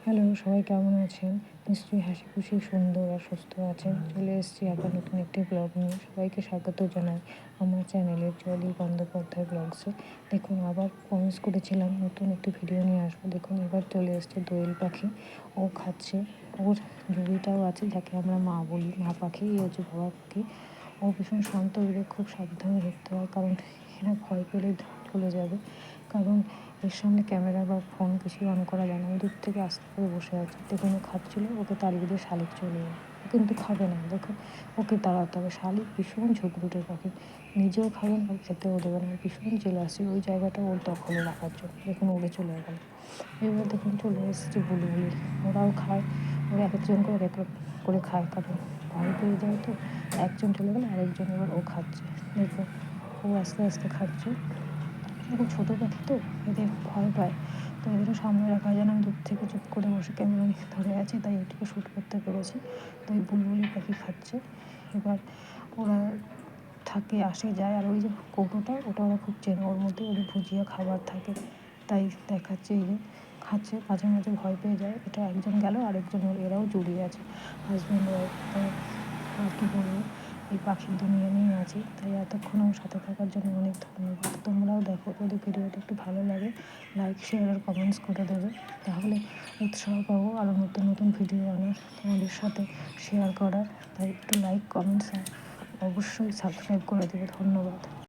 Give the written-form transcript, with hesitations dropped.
Hello, সবাই কেমন আছেন? নিশ্চয়ই হাসি খুশি, সুন্দর আর সুস্থ আছেন। চলে এসেছি আবার নতুন একটি ব্লগ নিয়ে। সবাইকে স্বাগত জানাই আমার চ্যানেলে জলি বন্দ্যোপাধ্যায় ব্লগসে। দেখুন, আবার প্রমিস করেছিলাম নতুন একটি ভিডিও নিয়ে আসবো। দেখুন, এবার চলে এসেছে দোয়েল পাখি। ও খাচ্ছে। ওর জুড়িটাও আছে, যাকে আমরা মা বলি। মা পাখি, এই হচ্ছে বাবা পাখি। ও ভীষণ শান্ত, এদের খুব সাবধানে দেখতে হয়, কারণ এরা ভয় পেলে চলে যাবে। কারণ এর সামনে ক্যামেরা বা ফোন কিছুই অন করা যায় না। আমি দূর থেকে আস্তে করে বসে আছি। দেখুন, ও খাচ্ছিলো, ওকে তাড়িয়ে দিয়ে শালিক চলে এলো। ও কিন্তু খাবে না, দেখুন। ওকে তাড়াতে হবে। শালিক ভীষণ ঝগড়ুটে পাখি, নিজেও খাবে না, আর খেতেও দেবে না। ভীষণ জেলাসি ওই জায়গাটা ওর দখলে রাখার জন্য। দেখুন, উড়ে চলে গেল। এবার দেখুন চলে এসেছে বুলবুলি। ওরাও খায়। ওরা এক একজন করে এক এক করে খায়, কারণ ভয় পেয়ে যায় তো। একজন চলে গেলে আরেকজন, এবার ও খাচ্ছে। দেখুন, ও আস্তে আস্তে খাচ্ছে। এরকম ছোটো পাখি তো, এদের ভয় পায়। তো এদেরও সামনে রাখা যায় না। আমি দূর থেকে চুপ করে বসে ক্যামেরা নিয়ে ধরে আছি, তাই এটুকু শ্যুট করতে পেরেছি। তো এই বুলবুলি পাখি খাচ্ছে। এবার ওরা থাকে, আসে, যায়। আর ওই যে কৌটোটা, ওটা ওরা খুব চেনে। ওর মধ্যে ওদের ভুজিয়া খাবার থাকে, তাই দেখাচ্ছে। এই যে খাচ্ছে, মাঝে মাঝে ভয় পেয়ে যায়। এটা একজন গেল, আরেকজন ওর, এরাও জড়িয়ে আছে, হাজব্যান্ড ওয়াইফ। তাই আর কি বলবো, এই পাখির দুনিয়া নিয়ে আছি। তাই এতক্ষণ আমার সাথে থাকার জন্য অনেক ধন্যবাদ। তোমরাও দেখো, যদি ভিডিওটা একটু ভালো লাগে লাইক, শেয়ার আর কমেন্টস করে দেবে। তাহলে উৎসাহ পাবো আরও নতুন নতুন ভিডিও আনার, তোমাদের সাথে শেয়ার করার। তাই একটু লাইক, কমেন্টস আর অবশ্যই সাবস্ক্রাইব করে দেবে। ধন্যবাদ।